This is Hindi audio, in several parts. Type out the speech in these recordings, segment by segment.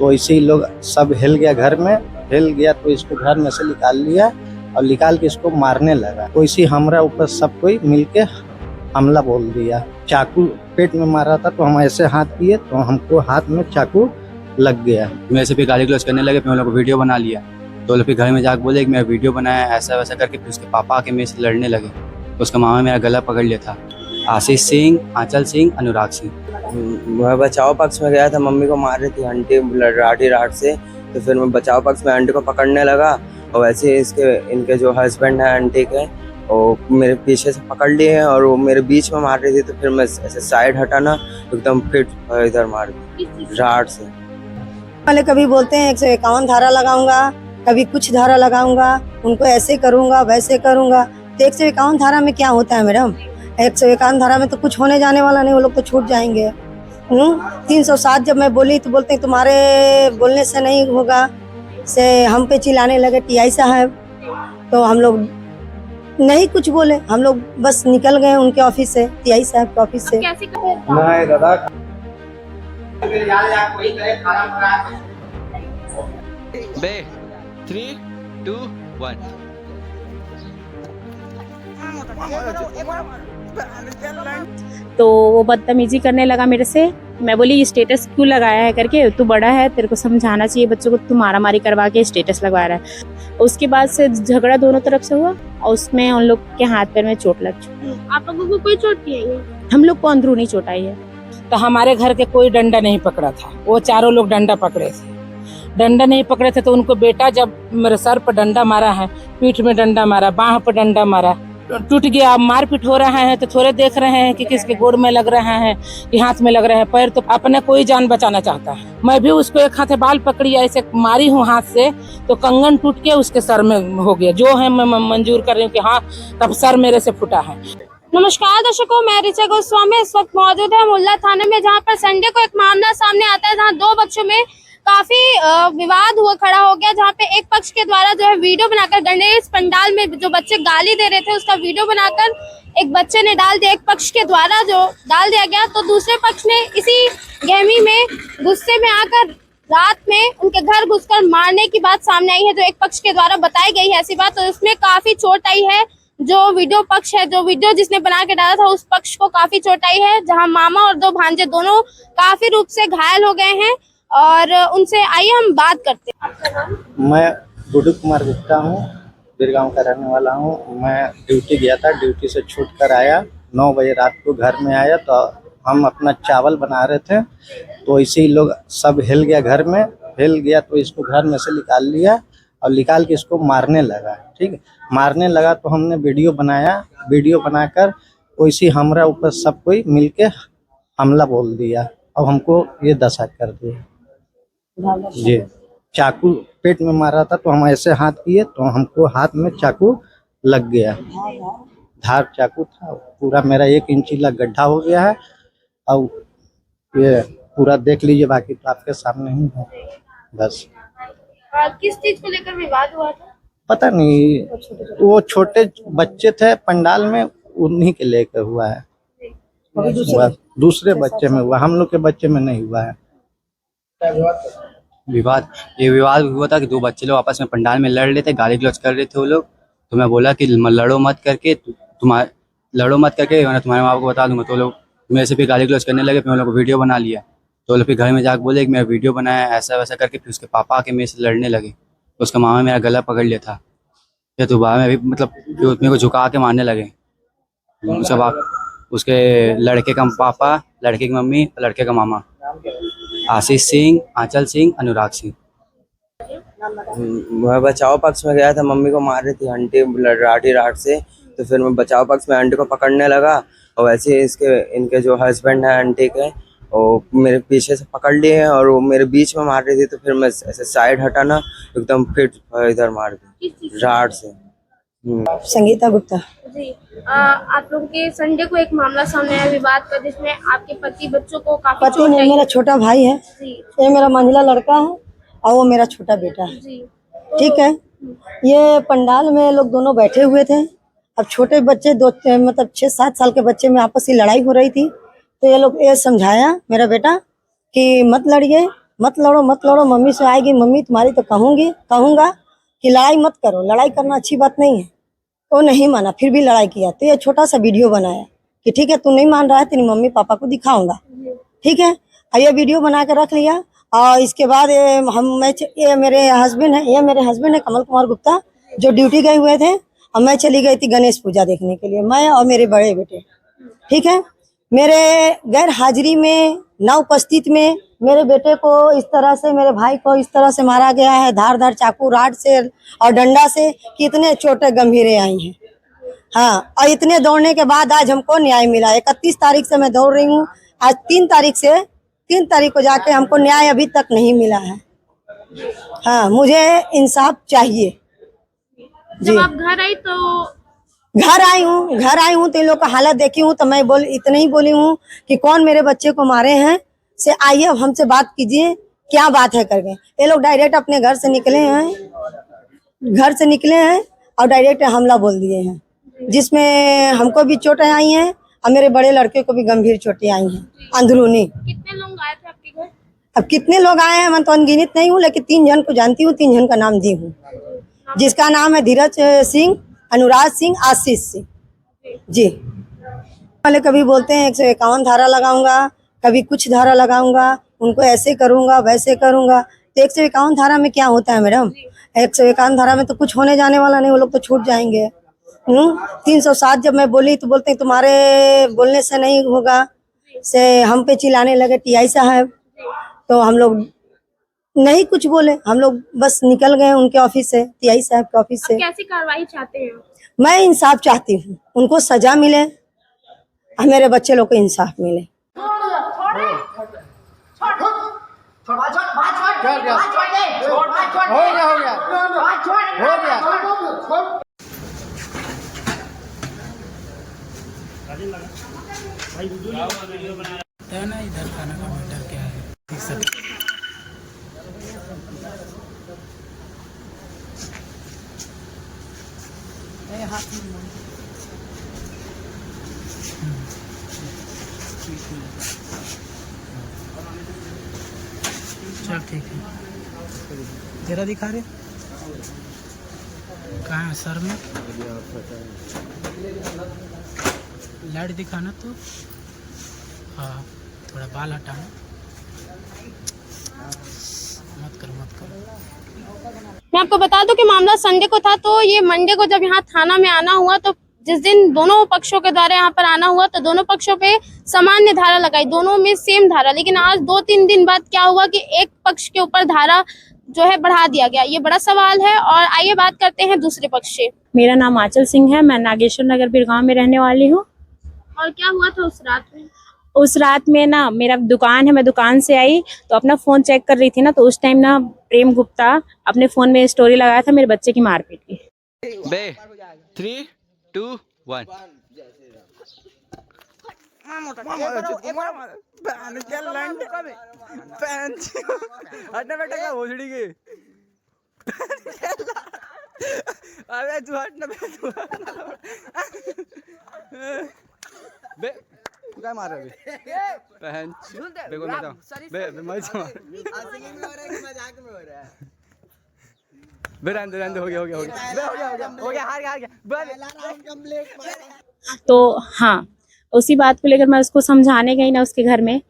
तो इसी लोग सब हिल गया, घर में हिल गया तो इसको घर में से निकाल लिया और निकाल के इसको मारने लगा। तो इसी हमरा ऊपर सब कोई मिलके हमला बोल दिया। चाकू पेट में मारा था तो हम ऐसे हाथ किए तो हमको हाथ में चाकू लग गया। मेरे से फिर गाली गलौज करने लगे, फिर उन लोगों को वीडियो बना लिया। तो लोग फिर घर में जाकर बोले कि मैं वीडियो बनाया, ऐसा वैसा करके फिर उसके पापा आके मेरे से लड़ने लगे। तो उसका मामा मेरा गला पकड़ लिया था। आशीष सिंह, आंचल सिंह, अनुराग सिंह। मैं बचाव पक्ष में गया था, मम्मी को मार रही थी आंटी लाठी राट से। तो फिर मैं बचाव पक्ष में आंटी को पकड़ने लगा और वैसे ही इनके जो हस्बैंड है आंटी के, वो मेरे पीछे से पकड़ लिए हैं और वो मेरे बीच में मार रही थी। तो फिर मैं ऐसे साइड हटाना एकदम फिट इधर मार दी राट से। वाले कभी बोलते हैं 151 धारा लगाऊंगा, कभी कुछ धारा लगाऊंगा, उनको ऐसे करूंगा वैसे करूंगा। तो 151 धारा में क्या होता है मैडम? 151 धारा में तो कुछ होने जाने वाला नहीं, वो लोग तो छूट जाएंगे। 307 जब मैं बोली तो बोलते हैं तुम्हारे बोलने से नहीं होगा, से हम पे चिल्लाने लगे टीआई साहब। तो हम लोग नहीं कुछ बोले, हम लोग बस निकल गए उनके ऑफिस से, टीआई साहब के ऑफिस से। नहीं दादा, बे 3, 2, 1। तो वो बदतमीजी करने लगा मेरे से। मैं बोली ये स्टेटस क्यों लगाया है करके, तू बड़ा है, तेरे को समझाना चाहिए बच्चों को, तू मारामारी करवा के स्टेटस लगवा रहा है। उसके बाद से झगड़ा दोनों तरफ से हुआ और उसमें उन लोग के हाथ पैर में चोट लग चुकी। आप लोगों को कोई चोट नहीं आई? हम लोग को अंदरूनी चोट आई है। तो हमारे घर के कोई डंडा नहीं पकड़ा था, वो चारों लोग डंडा पकड़े थे। डंडा नहीं पकड़े थे तो उनको बेटा जब मेरे सर पर डंडा मारा है, पीठ में डंडा मारा, बाह पर डंडा मारा, टूट गया। मारपीट हो रहा है तो थोड़े देख रहे हैं कि किसके गोड़ में लग रहा है कि हाथ में लग रहा है पैर, तो अपने कोई जान बचाना चाहता है। मैं भी उसको एक हाथ बाल पकड़ी ऐसे मारी हूँ हाथ से, तो कंगन टूट के उसके सर में हो गया। जो है मैं मंजूर कर रही हूँ कि हाँ तब सर मेरे से फूटा है। नमस्कार दर्शकों, मैं ऋचा गोस्वामी इस वक्त मौजूद है मुल्ला थाने में, जहां पर संडे को एक मामला सामने आता है जहां दो बच्चों में काफी विवाद हुआ खड़ा हो गया। जहां पे एक पक्ष के द्वारा जो है वीडियो बनाकर गणेश पंडाल में जो बच्चे गाली दे रहे थे उसका वीडियो बनाकर एक बच्चे ने डाल दिया, एक पक्ष के द्वारा जो डाल दिया गया। तो दूसरे पक्ष ने इसी गहमी में गुस्से में आकर रात में उनके घर घुसकर मारने की बात सामने आई है, जो एक पक्ष के द्वारा बताई गई है ऐसी बात। तो उसमें काफी चोट आई है। जो वीडियो पक्ष है, जो वीडियो जिसने बना के डाला था, उस पक्ष को काफी चोट आई है, जहां मामा और दो भांजे दोनों काफी रूप से घायल हो गए हैं। और उनसे आइए हम बात करते हैं। मैं गुड्डू कुमार गुप्ता हूँ, बिरगांव का रहने वाला हूँ। मैं ड्यूटी गया था, ड्यूटी से छूट कर आया, 9 बजे रात को घर में आया तो हम अपना चावल बना रहे थे। तो इसी लोग सब हिल गया, घर में हिल गया तो इसको घर में से निकाल लिया और निकाल के इसको मारने लगा। ठीक है, मारने लगा तो हमने वीडियो बनाया, वीडियो बनाकर वैसे हमरा ऊपर सब कोई मिलके हमला बोल दिया और हमको ये दशा कर दिया जी। चाकू पेट में मारा था तो हम ऐसे हाथ किए तो हमको हाथ में चाकू लग गया, धार चाकू था। पूरा मेरा 1 इंची का गड्ढा हो गया है और ये पूरा देख लीजिए, बाकी तो आपके सामने ही है बस। किस चीज को लेकर विवाद हुआ था? पता नहीं, वो छोटे बच्चे थे पंडाल में, उन्हीं के लेकर हुआ है। दूसरे बच्चे में हुआ, हम लोग के बच्चे में नहीं हुआ है। ये विवाद हुआ था कि 2 बच्चे लोग आपस में पंडाल में लड़ रहे थे, गाली गलौज कर रहे थे वो लोग। तो मैं बोला कि लड़ो मत करके, लड़ो मत करके मैं तुम्हारे माँ बाप को बता दूंगा। तो लोग मेरे से फिर गाली गलौज करने लगे, फिर उन लोगों को वीडियो बना लिया। तो लोग फिर घर में जाकर बोले कि मैं वीडियो बनाया, ऐसा वैसा करके फिर उसके पापा आके मेरे से लड़ने लगे। तो उसका मामा मेरा गला पकड़ लिया था। फिर दोबारा में भी मतलब मेरे को झुका के मारने लगे। उसके बाद उसके लड़के का पापा, लड़के की मम्मी और लड़के का मामा। आशीष सिंह, आंचल सिंह, अनुराग सिंह। मैं बचाव पक्ष में गया था, मम्मी को मार रही थी आंटी लाठी राट से। तो फिर मैं बचाव पक्ष में आंटी को पकड़ने लगा और वैसे ही इनके जो हस्बैंड है आंटी के, वो मेरे पीछे से पकड़ लिए हैं और वो मेरे बीच में मार रही थी। तो फिर मैं ऐसे साइड हटाना एकदम फिट इधर मार दी राट से। संगीता गुप्ता जी, आप लोगों के संडे को एक मामला सामने आया विवाद का, जिसमें आपके पति बच्चों को काफी पति चोट नहीं, आई मेरा छोटा भाई है, जी ये मेरा मंझला लड़का है और वो मेरा छोटा बेटा है। जी। ठीक है, ये पंडाल में लोग दोनों बैठे हुए थे। अब छोटे बच्चे मतलब 6-7 साल के बच्चे में आपस की लड़ाई हो रही थी। तो ये लोग ये समझाया मेरा बेटा कि मत लड़िए, मत लड़ो, मम्मी से आएगी, मम्मी तुम्हारी तो कहूंगा कि लड़ाई मत करो, लड़ाई करना अच्छी बात नहीं है। तो नहीं माना, फिर भी लड़ाई किया। तो ये छोटा सा वीडियो बनाया कि ठीक है तू नहीं मान रहा है, तेरी मम्मी पापा को दिखाऊंगा, ठीक है। और ये वीडियो बना के रख लिया। और इसके बाद ये मेरे हस्बैंड है कमल कुमार गुप्ता, जो ड्यूटी गए हुए थे, और मैं चली गई थी गणेश पूजा देखने के लिए, मैं और मेरे बड़े बेटे, ठीक है। मेरे गैर हाजिरी में, ना उपस्थित में मेरे बेटे को इस तरह से, मेरे भाई को इस तरह से मारा गया है, धार चाकू राड से और डंडा से, कि इतने चोटें गंभीर आई हैं। हाँ, और इतने दौड़ने के बाद आज हमको न्याय मिला। 31 तारीख से मैं दौड़ रही हूँ, आज 3 तारीख को जाके हमको न्याय अभी तक नहीं मिला है। हाँ, मुझे इंसाफ चाहिए। जब आप घर आई तो घर आई हूँ तो इन लोग का हालत देखी हूँ, तो मैं इतने ही बोली हूँ कि कौन मेरे बच्चे को मारे हैं, से आइए अब हमसे बात कीजिए, क्या बात है करके। ये लोग डायरेक्ट अपने घर से निकले हैं और डायरेक्ट हमला बोल दिए हैं, जिसमें हमको भी चोटें आई हैं और मेरे बड़े लड़के को भी गंभीर चोटें आई हैं अंदरूनी। कितने लोग आए थे आपके घर? अब कितने लोग आए हैं मैं तो अनगिनत नहीं हूँ, लेकिन 3 जन को जानती हूँ, 3 जन का नाम दी हूँ, जिसका नाम है धीरज सिंह, अनुराग सिंह, आशीष सिंह जी। वाले कभी बोलते हैं 151 धारा लगाऊंगा, कभी कुछ धारा लगाऊंगा, उनको ऐसे करूंगा वैसे करूंगा। तो 151 धारा में क्या होता है मैडम? 151 धारा में तो कुछ होने जाने वाला नहीं, वो लोग तो छूट जाएंगे। 307 जब मैं बोली तो बोलते हैं तुम्हारे बोलने से नहीं होगा, से हम पे चिल्लाने लगे टीआई साहब। तो हम लोग नहीं कुछ बोले, हम लोग बस निकल गए उनके ऑफिस से, टीआई साहब के ऑफिस से। कैसी कार्रवाई चाहते हैं? मैं मैं इंसाफ चाहती हूँ, उनको सजा मिले और मेरे बच्चे लोग को इंसाफ मिले। चल ठीक है, तेरा दिखा रहे कहाँ है? सर में लाइट दिखाना तो, हाँ थोड़ा बाल हटाना, मत करो। मैं आपको बता दूं कि मामला संडे को था, तो ये मंडे को जब यहाँ थाना में आना हुआ, तो जिस दिन दोनों पक्षों के द्वारा यहाँ पर आना हुआ, तो दोनों पक्षों पे सामान्य धारा लगाई, दोनों में सेम धारा। लेकिन आज 2-3 दिन बाद क्या हुआ कि एक पक्ष के ऊपर धारा जो है बढ़ा दिया गया, ये बड़ा सवाल है। और आइए बात करते हैं दूसरे पक्ष से। मेरा नाम आंचल सिंह है, मैं नागेश्वर नगर बिरगांव में रहने वाली हूँ। और क्या हुआ था उस रात में? उस रात में ना, मेरा दुकान है, मैं दुकान से आई तो अपना फोन चेक कर रही थी ना, तो उस टाइम ना प्रेम गुप्ता अपने फोन में स्टोरी लगाया था मेरे बच्चे की मारपीट की। बे 3, 2, 1 बे तू काय मार बे बहन बे को मत बे मत मार बे रंद हो गया बे हो गया हार गया तो हाँ, उसी बात को लेकर मैं उसको समझाने गई ना उसके घर में,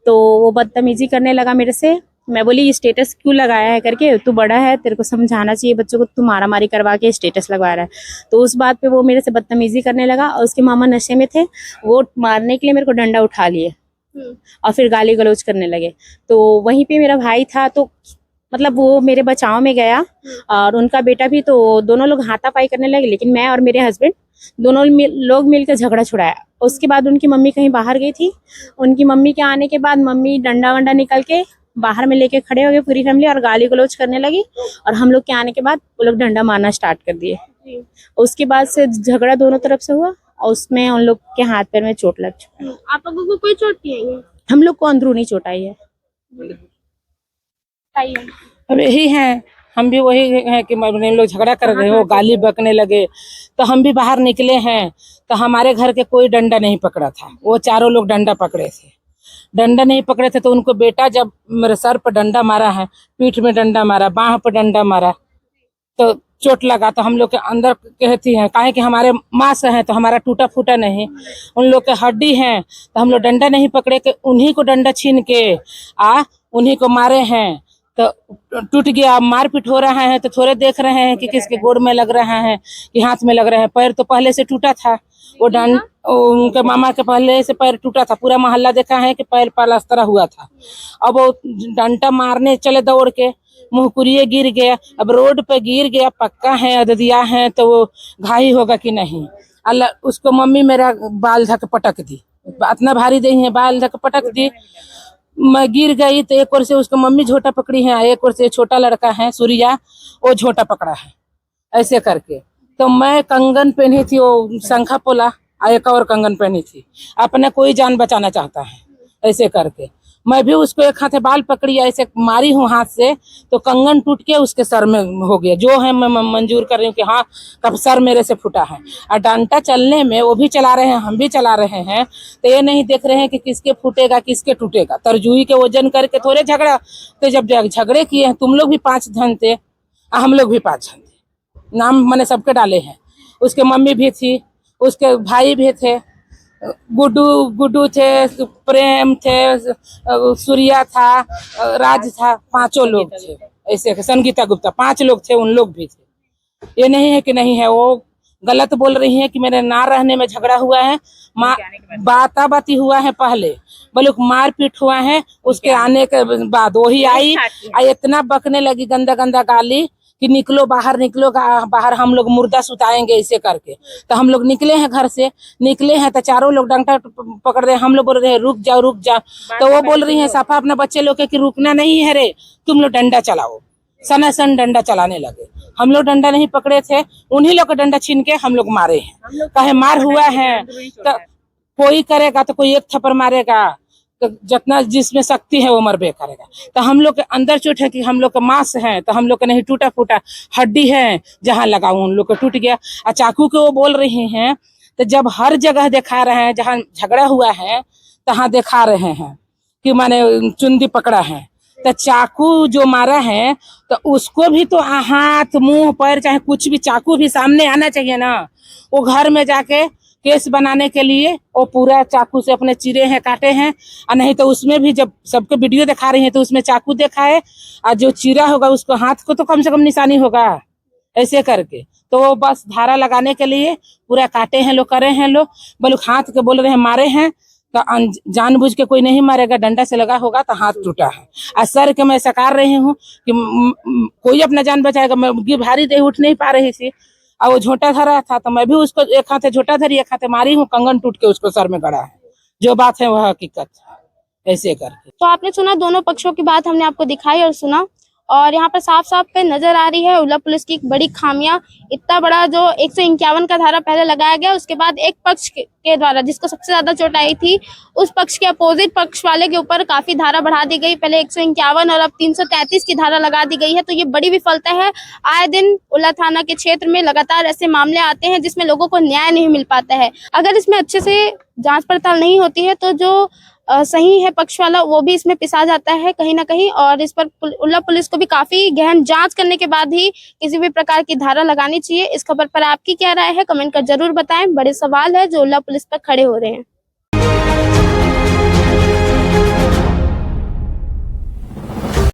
तो वो बदतमीजी करने लगा मेरे से। मैं बोली ये स्टेटस क्यों लगाया है करके, तू बड़ा है, तेरे को समझाना चाहिए बच्चों को, तू मारा मारी करवा के स्टेटस लगवा रहा है। तो उस बात पे वो मेरे से बदतमीजी करने लगा, और उसके मामा नशे में थे, वो मारने के लिए मेरे को डंडा उठा लिए और फिर गाली गलौज करने लगे। तो वहीं पे मेरा भाई था, तो मतलब वो मेरे बचाव में गया और उनका बेटा भी, तो दोनों लोग हाथापाई करने लगे। लेकिन मैं और मेरे हस्बैंड दोनों लोग मिलकर झगड़ा छुड़ाया। उसके बाद उनकी मम्मी कहीं बाहर गई थी, उनकी मम्मी के आने के बाद मम्मी डंडा वंडा निकल के बाहर में लेके खड़े हो गए पूरी फैमिली, और गाली गलौज करने लगी। और हम लोग के आने के बाद वो लोग डंडा मारना स्टार्ट कर दिए। उसके बाद से झगड़ा दोनों तरफ से हुआ और उसमें उन लोग के हाथ पैर में चोट लग चुका है। आप लोगों को कोई चोट नहीं आई है? हम लोग को अंदरूनी चोट आई है। अब यही है, हम भी वही है कि लोग झगड़ा कर रहे हो, गाली बकने लगे, तो हम भी बाहर निकले हैं। तो हमारे घर के कोई डंडा नहीं पकड़ा था, वो चारों लोग डंडा पकड़े थे। डंडा नहीं पकड़े थे तो उनको बेटा जब मेरे सर पर डंडा मारा है, पीठ में डंडा मारा, बाह पर डंडा मारा, तो चोट लगा। तो हम लोग के अंदर कहती हैं काहे कि हमारे मांस हैं तो हमारा टूटा फूटा नहीं, उन लोग के हड्डी हैं तो हम लोग डंडा नहीं पकड़े के उन्हीं को डंडा छीन के उन्हीं को मारे हैं। तो टूट गया, मारपीट हो रहा है तो थोड़े देख रहे हैं कि किसके गोड़ में लग रहा है कि हाथ में लग रहा है। पैर तो पहले से टूटा था, उनके मामा के पहले से पैर टूटा था, पूरा मोहल्ला देखा है कि पैर पलस्तर हुआ था। अब वो डंडा मारने चले दौड़ के, मुँहकुरिये गिर गया। अब रोड पे गिर गया, पक्का है अददिया है तो वो घाई होगा कि नहीं। अल्लाह, उसको मम्मी मेरा बाल धक पटक दी, इतना भारी दही है, बाल धक पटक दी। मैं गिर गई तो एक ओर से उसको मम्मी झोटा पकड़ी है, एक ओर से छोटा लड़का है सूर्या, वो झोटा पकड़ा है ऐसे करके। तो मैं कंगन पहनी थी, वो शंखा पोला, एक और कंगन पहनी थी। अपने कोई जान बचाना चाहता है ऐसे करके। मैं भी उसको एक हाथ बाल पकड़ी ऐसे मारी हूँ हाथ से, तो कंगन टूट के उसके सर में हो गया। जो है मैं मंजूर कर रही हूँ कि हाँ कब सर मेरे से फूटा है। और डंडा चलने में वो भी चला रहे हैं, हम भी चला रहे हैं, तो ये नहीं देख रहे हैं कि किसके फूटेगा किसके टूटेगा। तरजुई के वजन करके थोड़े झगड़ा। तो जब झगड़े किए हैं, तुम लोग भी 5 जन थे, हम लोग भी 5 जन थे, नाम मैंने सबके डाले हैं। उसके मम्मी भी थी, उसके भाई भी थे, गुड्डू थे, प्रेम थे, सूर्या था, राज था, 5 लोग थे ऐसे। संगीता गुप्ता 5 लोग थे, उन लोग भी थे। ये नहीं है कि नहीं है। वो गलत बोल रही है कि मेरे ना रहने में झगड़ा हुआ है, बाती हुआ है पहले, बल्कि मारपीट हुआ है उसके आने के बाद। वही आई इतना बकने लगी गंदा गंदा गाली कि निकलो बाहर, निकलो बाहर, हम लोग मुर्दा सुताएंगे ऐसे करके। तो हम लोग निकले हैं, घर से निकले हैं तो चारों लोग डंडा पकड़ रहे हैं। हम लोग बोल रहे हैं रुक जाओ रुक जाओ, तो वो बोल रही है साफा अपने बच्चे लोग के कि रुकना नहीं है रे, तुम लोग डंडा चलाओ। सनासन डंडा चलाने लगे। हम लोग डंडा नहीं पकड़े थे, उन्हीं लोग का डंडा छीन के हम लोग मारे हैं। कहे मार हुआ है तो कोई करेगा तो कोई एक थप्पड़ मारेगा, तो जितना जिसमें शक्ति है वो मरबे करेगा। तो हम लोग के अंदर चोट है कि हम लोग का मांस है, तो हम लोग का नहीं टूटा फूटा हड्डी है, जहाँ लगाऊं उन लोग का टूट गया। और चाकू के वो बोल रहे हैं, तो जब हर जगह दिखा रहे हैं जहाँ झगड़ा हुआ है तहाँ दिखा रहे हैं कि माने चुंदी पकड़ा है। तो चाकू जो मारा है तो उसको भी तो हाथ मुंह पैर चाहे कुछ भी, चाकू भी सामने आना चाहिए ना। वो घर में जाके केस बनाने के लिए वो पूरा चाकू से अपने चीरे हैं, काटे हैं। और नहीं तो उसमें भी जब सबके वीडियो दिखा रही है तो उसमें चाकू देखा है, और जो चीरा होगा उसको हाथ को तो कम से कम निशानी होगा ऐसे करके। तो वो बस धारा लगाने के लिए पूरा काटे हैं लोग, करे हैं लोग, बोलो हाथ के बोल रहे हैं मारे हैं। तो जानबूझ के कोई नहीं मारेगा, डंडा से लगा होगा तो हाथ टूटा है। और सर के मैं सकार रही हूँ कि कोई अपना जान बचाएगा। मैं भारी दे उठ नहीं पा रही थी, और वो झोटा धरा था तो मैं भी उसको एक हाथे झोटा धरी, एक हाथे मारी हूँ, कंगन टूट के उसको सर में गड़ा है। जो बात है वह हकीकत है ऐसे करके। तो आपने सुना, दोनों पक्षों की बात हमने आपको दिखाई और सुना, और यहाँ पर साफ साफ पे नजर आ रही है उल्ला पुलिस की एक बड़ी खामियां। इतना बड़ा जो 151 का धारा पहले लगाया गया, उसके बाद एक पक्ष के द्वारा जिसको सबसे ज्यादा चोट आई थी, उस पक्ष के अपोजिट पक्ष वाले के ऊपर काफी धारा बढ़ा दी गई। पहले 151 और अब 333 की धारा लगा दी गई है। तो ये बड़ी विफलता है। आए दिन उल्ला थाना के क्षेत्र में लगातार ऐसे मामले आते हैं जिसमें लोगों को न्याय नहीं मिल पाता है। अगर इसमें अच्छे से जांच पड़ताल नहीं होती है तो जो सही है पक्ष वाला, वो भी इसमें पिसा जाता है कहीं ना कहीं। और इस पर उल्ला पुलिस को भी काफी गहन जांच करने के बाद ही किसी भी प्रकार की धारा लगानी चाहिए। इस खबर पर आपकी क्या राय है, कमेंट कर जरूर बताएं। बड़े सवाल है जो उल्ला पुलिस पर खड़े हो रहे हैं।